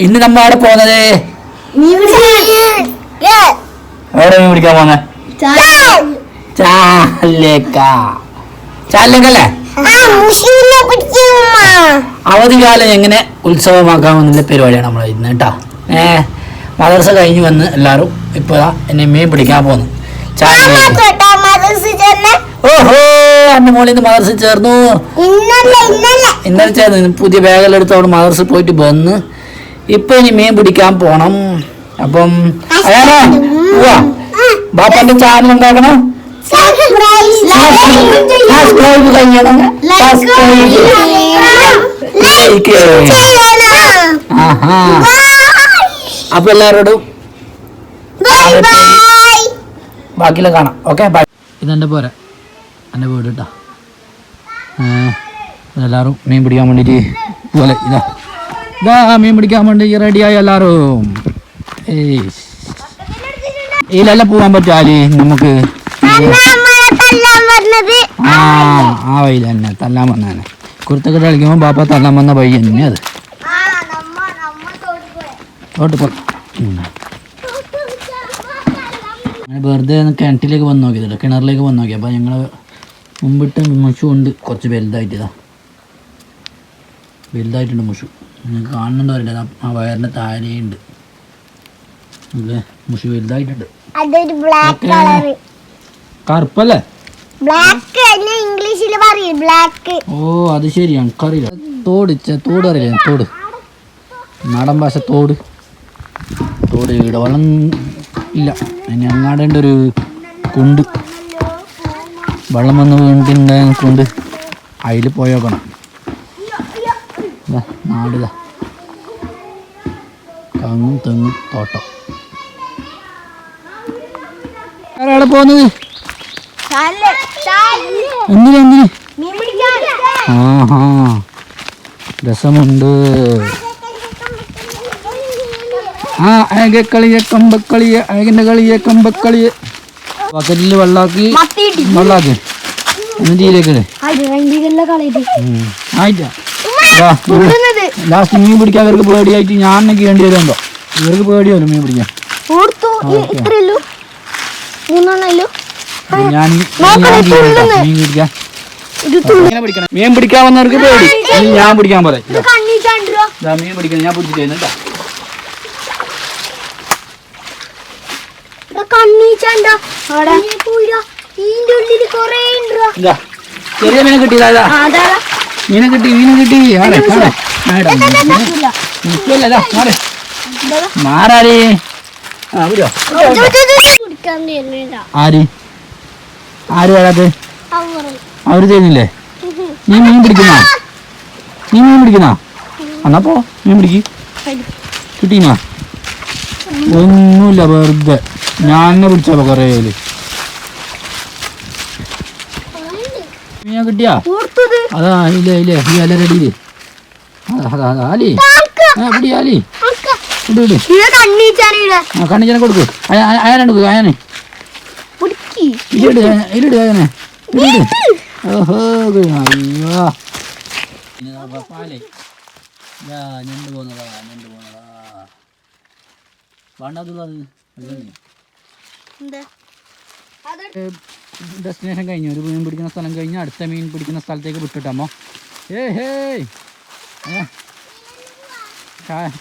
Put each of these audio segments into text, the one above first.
ഇന്ന് നമ്മ അവിടെ പോകുന്നത് എവിടെ മീൻ പിടിക്കാൻ പോകുന്നത്? ചാലേക്കല്ലേ? അവധിക്കാലം എങ്ങനെ ഉത്സവമാക്കാമെന്നുള്ള പരിപാടിയാണ് നമ്മൾ ഇന്ന് കേട്ടോ. മദർസ കഴിഞ്ഞ് വന്ന് എല്ലാവരും ഇപ്പൊ എന്നെ മീൻ പിടിക്കാൻ പോകുന്നു. ഓഹോ, എന്റെ മോളിൽ നിന്ന് മദർസ ചേർന്നു. ഇന്നലെ ചേർന്ന് പുതിയ ബാഗെല്ലാം എടുത്തോണ്ട് മദർസ പോയിട്ട് വന്ന് ഇപ്പൊ ഇനി മീൻ പിടിക്കാൻ പോണം. അപ്പം അയാളോ പോവാ. ബാപ്പാന്റെ ചാനൽ ഉണ്ടാക്കണം. അപ്പൊ എല്ലാവരോടും ബാക്കിയുള്ള കാണാം. Okay, bye. ഇതെന്റെ പോരാ, എൻ്റെ വീട് കേട്ടോ. എല്ലാവരും മീൻ പിടിക്കാൻ വേണ്ടിയിട്ട് പോലെ ഇതാ മീൻ പിടിക്കാൻ വേണ്ടി റെഡിയായി എല്ലാവരും. ഇതിലല്ല പോവാൻ പറ്റാലി നമുക്ക്. ആ വഴി തന്നെ തല്ലാൻ വന്നെ. കുരുത്തൊക്കെ കളിക്കുമ്പോൾ ബാപ്പ തല്ലാൻ വന്ന വഴി തന്നെ അത്. വെറുതെ കിണറ്റിലേക്ക് വന്ന് നോക്കിയതല്ല, കിണറിലേക്ക് വന്ന് നോക്കി. അപ്പോൾ ഞങ്ങൾ മുമ്പിട്ട് മുഷു ഉണ്ട്, കുറച്ച് വലുതായിട്ടുണ്ട് മുഷു. നിങ്ങൾക്ക് കാണുന്നുണ്ടോ അറിയില്ല, ആ വയറിൻ്റെ താഴെയുണ്ട്. അല്ലേ മുഷു വലുതായിട്ടുണ്ട്. കറുപ്പല്ലേ? ഓ അത് ശരി, എനിക്കറിയില്ല. തോട് അറിയില്ല, തോട് നാടൻ ഭാഷ തോട്. ഇവിടെ വെള്ളം ഇല്ല. അതിന് അങ്ങാടേണ്ട ഒരു കുണ്ട്, വെള്ളം വന്ന് വീണിട്ടുണ്ടായ കുണ്ട്, അതിൽ പോയോക്കണം. നാടിതാ കങ്ങും തെങ്ങും തോട്ടം. ആരാണ് പോകുന്നത്? എന്തിന്? ആഹാ, രസമുണ്ട്. ആ അയകക്കളിയെ കമ്പക്കളിയെ അയകിന്റെ കളിയെ കമ്പക്കളിയെ ബക്കറ്റിൽ വെള്ളാക്കി എന്നിട്ട് ഇതിലേക്ക് ആയിട്ടാ. ലാസ്റ്റ് മീൻ പിടിക്കാൻ അവർക്ക് പേടിയായിട്ട് ഞാൻ കേണ്ടി വരുന്നുണ്ടോ? ഇവർക്ക് പേടിയല്ലോ മീൻ പിടിക്കാൻ. മീൻ പിടിക്കാൻ വന്നവർക്ക് പേടി. ഞാൻ പിടിക്കാൻ പോലെ മീൻ പിടിക്കാൻ ഞാൻ പിടിച്ചിട്ട് കേട്ടോ. ചെറിയ മീനെ കിട്ടിയതാ. മീനെ കിട്ടി. മാറാടി. ആര് വരാത്? അവര് തരുന്നില്ലേ? നീ മീൻ പിടിക്കുന്ന എന്നാ പോ മീൻ പിടിക്ക്. കിട്ടീനാ? ഒന്നുമില്ല, വെറുതെ ഞാൻ പിടിച്ചപ്പോ കൊറേ മീൻ കിട്ടിയാ? അതാ ഇല്ലേ ഈ അല റെഡിയില്. ആലി ആലി കണ്ണിച്ചാനെ കൊടുക്ക്. അയാനെ അയാനെ ഇതിലിട് അയാനെ. ഓഹോ അയ്യോ, ഞണ്ട് പോന്നതാ. ഡെസ്റ്റിനേഷൻ കഴിഞ്ഞു. ഒരു മീൻ പിടിക്കുന്ന സ്ഥലം കഴിഞ്ഞ് അടുത്ത മീൻ പിടിക്കുന്ന സ്ഥലത്തേക്ക് വിട്ടിട്ടമ്മോ.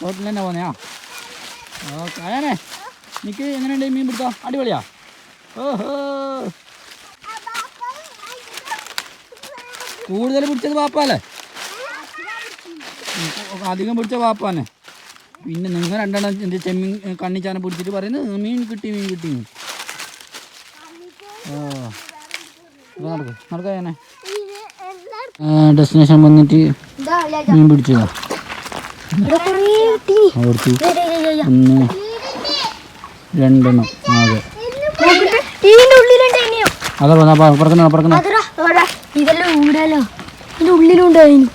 തോട്ടിൽ തന്നെ പോന്നെയാ? ഓക്കെ അയാനെ, എനിക്ക് എങ്ങനെയുണ്ട് മീൻ പിടുത്തോ? അടിപൊളിയാ. ഓഹോ, കൂടുതൽ പിടിച്ചത് പാപ്പല്ലേ? അധികം പിടിച്ച പാപ്പാനെ. പിന്നെ നിങ്ങൾ രണ്ടെണ്ണം എൻ്റെ ചെമ്മീൻ കണ്ണിച്ചാനെ പിടിച്ചിട്ട് പറയുന്നത് മീൻ കിട്ടി. നടക്കാനെ ഡെസ്റ്റിനേഷൻ വന്നിട്ട് മീൻ പിടിച്ചതാ. 1 2 ആകെ. അതാ പറക്കുന്ന ഉള്ളിലുണ്ടായിരുന്നു.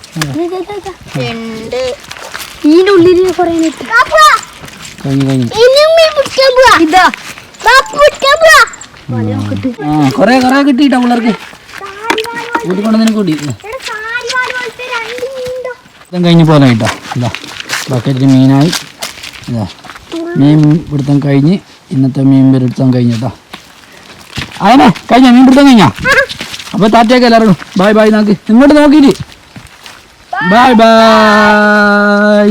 കൊറേ കിട്ടിട്ടാ പിള്ളേർക്ക് കൂട്ടിക്കൊണ്ടതിനെ കൂട്ടി. പിടുത്തം കഴിഞ്ഞ് പോലെ കേട്ടോ. ഇതാ ബക്കറ്റിൽ മീനായി. ഇതാ മീൻ പിടുത്തം കഴിഞ്ഞ് ഇന്നത്തെ മീൻ പിടുത്തം കഴിഞ്ഞ് കേട്ടോ. അതന്നെ കഴിഞ്ഞ മീൻ പിടുത്തം കഴിഞ്ഞാ. അപ്പോൾ താറ്റയൊക്കെ എല്ലാവരും ബൈ ബൈ. നോക്കി ഇങ്ങോട്ട് നോക്കിയിട്ട് ബൈ ബൈ.